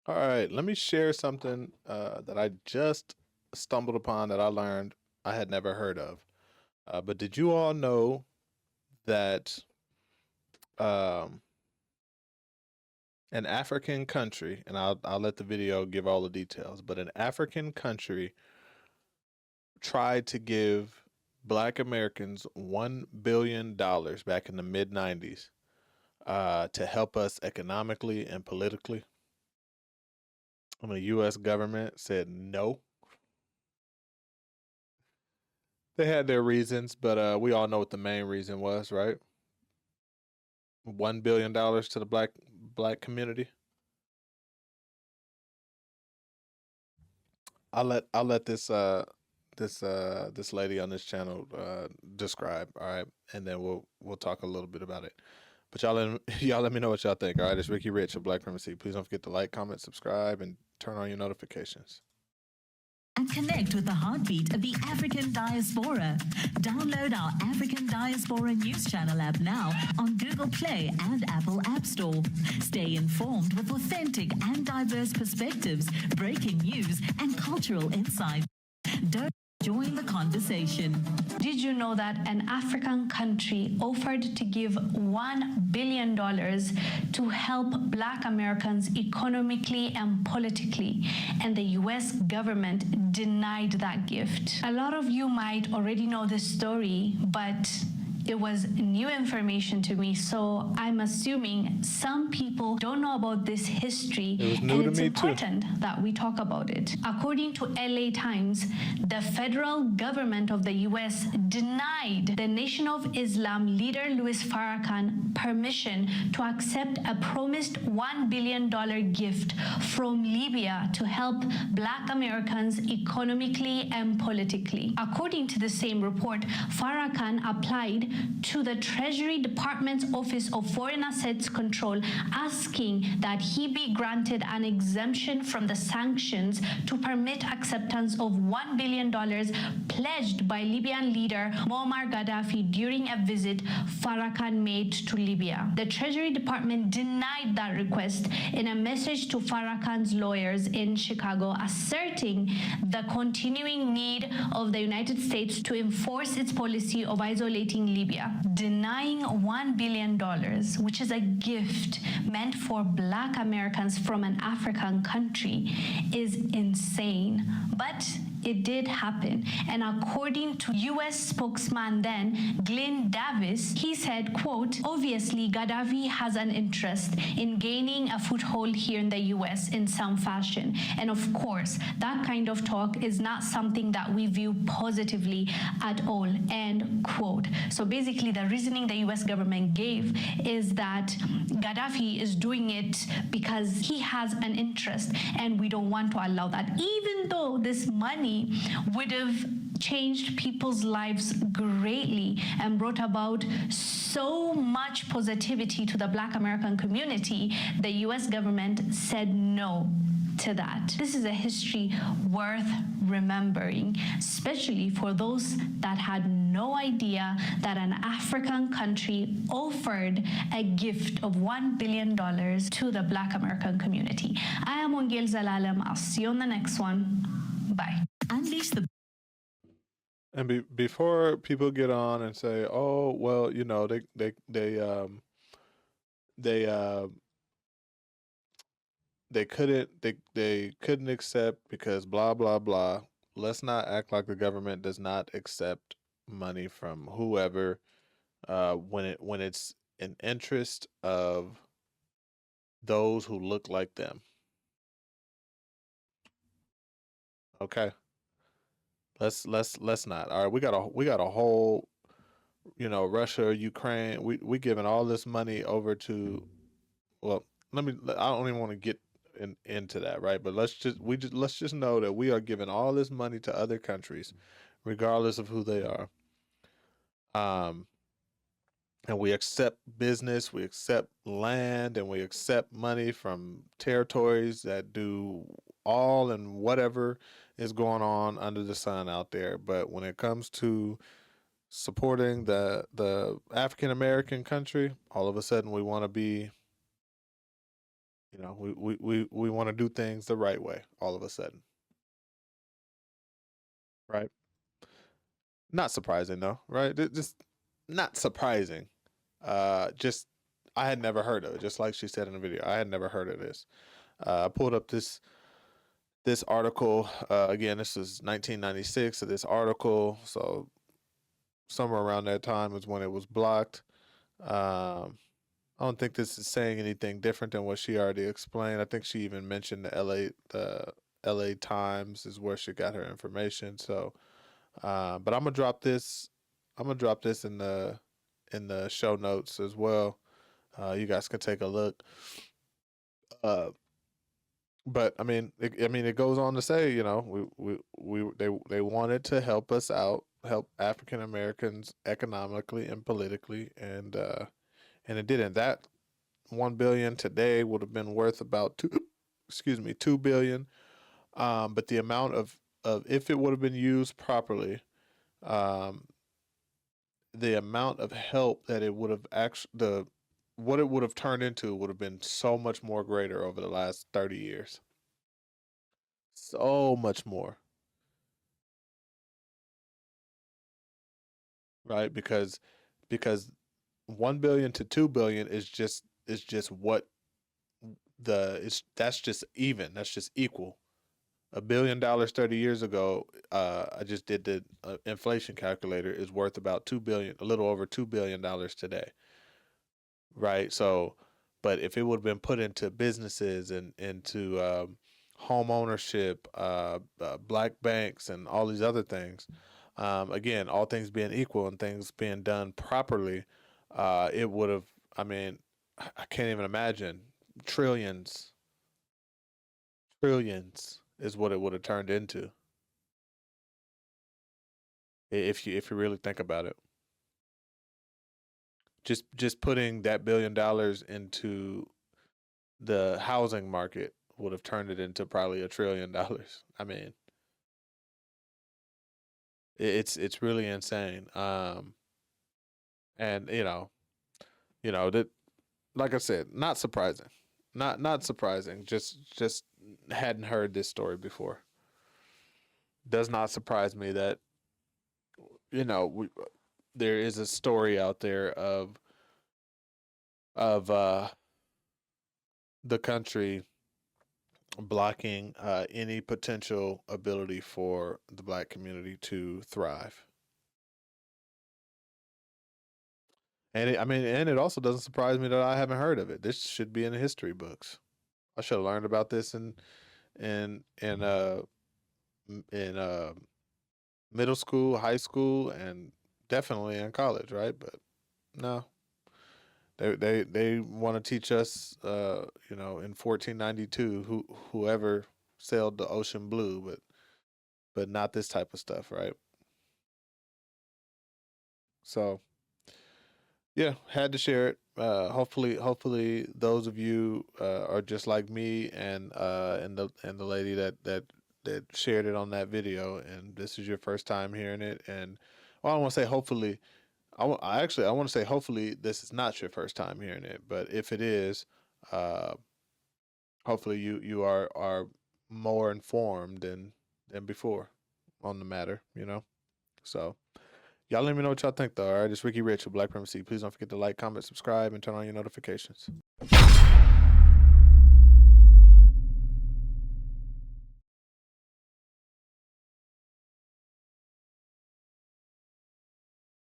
All right, let me share something that I just stumbled upon that I learned I had never heard of. But did you all know that um, an African country, and I'll let the video give all the details, but an African country tried to give Black Americans $1 billion back in the mid '90s to help us economically and politically. And the U.S. government said no. They had their reasons, but we all know what the main reason was, right? $1 billion to the black community. I'll let this lady on this channel describe, all right, and then we'll talk a little bit about it. But y'all let me know what y'all think. All right, it's Ricky Rich of Black Primacy. Please don't forget to like, comment, subscribe, and turn on your notifications. And connect with the heartbeat of the African diaspora. Download our African Diaspora News Channel app now on Google Play and Apple App Store. Stay informed with authentic and diverse perspectives, breaking news, and cultural insights. Don't join the conversation. Did you know that an African country offered to give $1 billion to help Black Americans economically and politically, and the US government denied that gift? A lot of you might already know this story, but it was new information to me, so I'm assuming some people don't know about this history, and it's important that we talk about it. According to LA Times, the federal government of the US denied the Nation of Islam leader Louis Farrakhan permission to accept a promised $1 billion gift from Libya to help Black Americans economically and politically. According to the same report, Farrakhan applied to the Treasury Department's Office of Foreign Assets Control, asking that he be granted an exemption from the sanctions to permit acceptance of $1 billion pledged by Libyan leader Muammar Gaddafi during a visit Farrakhan made to Libya. The Treasury Department denied that request in a message to Farrakhan's lawyers in Chicago, asserting the continuing need of the United States to enforce its policy of isolating Libya. Denying $1 billion, which is a gift meant for Black Americans from an African country, is insane. But it did happen. And according to US spokesman then, Glenn Davis, he said, quote, obviously Gaddafi has an interest in gaining a foothold here in the US in some fashion. And of course, that kind of talk is not something that we view positively at all, end quote. So basically the reasoning the US government gave is that Gaddafi is doing it because he has an interest and we don't want to allow that, even though this money would have changed people's lives greatly and brought about so much positivity to the Black American community. The US government said no to that. This is a history worth remembering, especially for those that had no idea that an African country offered a gift of $1 billion to the Black American community. I am Wongel Zalalem. I'll see you on the next one. Bye. Unleash the And before people get on and say, "Oh, well, they they couldn't accept because blah blah blah." Let's not act like the government does not accept money from whoever when it's an interest of those who look like them. Okay, let's not. All right, we got a whole, Russia, Ukraine. We giving all this money over to. Well, I don't even want to get into that, right? But let's just know that we are giving all this money to other countries, regardless of who they are. Um, and we accept business, we accept land, and we accept money from territories that do all and whatever is going on under the sun out there. But when it comes to supporting the African American country, all of a sudden we want to be You know, we want to do things the right way all of a sudden, right? Not surprising though, right? Just not surprising. Just I had never heard of it. Just like she said in the video, I had never heard of this. I pulled up this article. Again, this is 1996. So this article, so somewhere around that time is when it was blocked. I don't think this is saying anything different than what she already explained. I think she even mentioned the LA Times is where she got her information. So, but I'm gonna drop this. I'm gonna drop this in the show notes as well. You guys can take a look. Uh, but I mean, it goes on to say, you know, they wanted to help us out, help African Americans economically and politically, and it didn't. That 1 billion today would have been worth about excuse me, 2 billion. But the amount of if it would have been used properly, um, the amount of help that it would have actually the what it would have turned into would have been so much more greater over the last 30 years. So much more, right? Because 1 billion to 2 billion is just what that's just even. That's just equal. $1 billion 30 years ago, I just did the inflation calculator, is worth about 2 billion, a little over $2 billion today, right? So, but if it would have been put into businesses and into home ownership, black banks, and all these other things, again, all things being equal and things being done properly, it would have. I mean, I can't even imagine trillions, trillions is what it would have turned into if you really think about it. Just putting that $1 billion into the housing market would have turned it into probably $1 trillion. I mean, it's really insane. And that, like I said, not surprising, not surprising. Just hadn't heard this story before. Does not surprise me that there is a story out there of the country blocking any potential ability for the black community to thrive. And it also doesn't surprise me that I haven't heard of it. This should be in the history books. I should have learned about this in in uh in middle school, high school, and definitely in college, right? But no, they want to teach us, in 1492, whoever sailed the ocean blue, but not this type of stuff, right? So yeah, had to share it. Hopefully, those of you are just like me and the lady that shared it on that video, and this is your first time hearing it. And well, I don't want to say hopefully. I want to say hopefully this is not your first time hearing it, but if it is, uh, hopefully you are more informed than before on the matter. So. Y'all let me know what y'all think, though. All right, it's Ricky Rich with Black Primacy. Please don't forget to like, comment, subscribe, and turn on your notifications.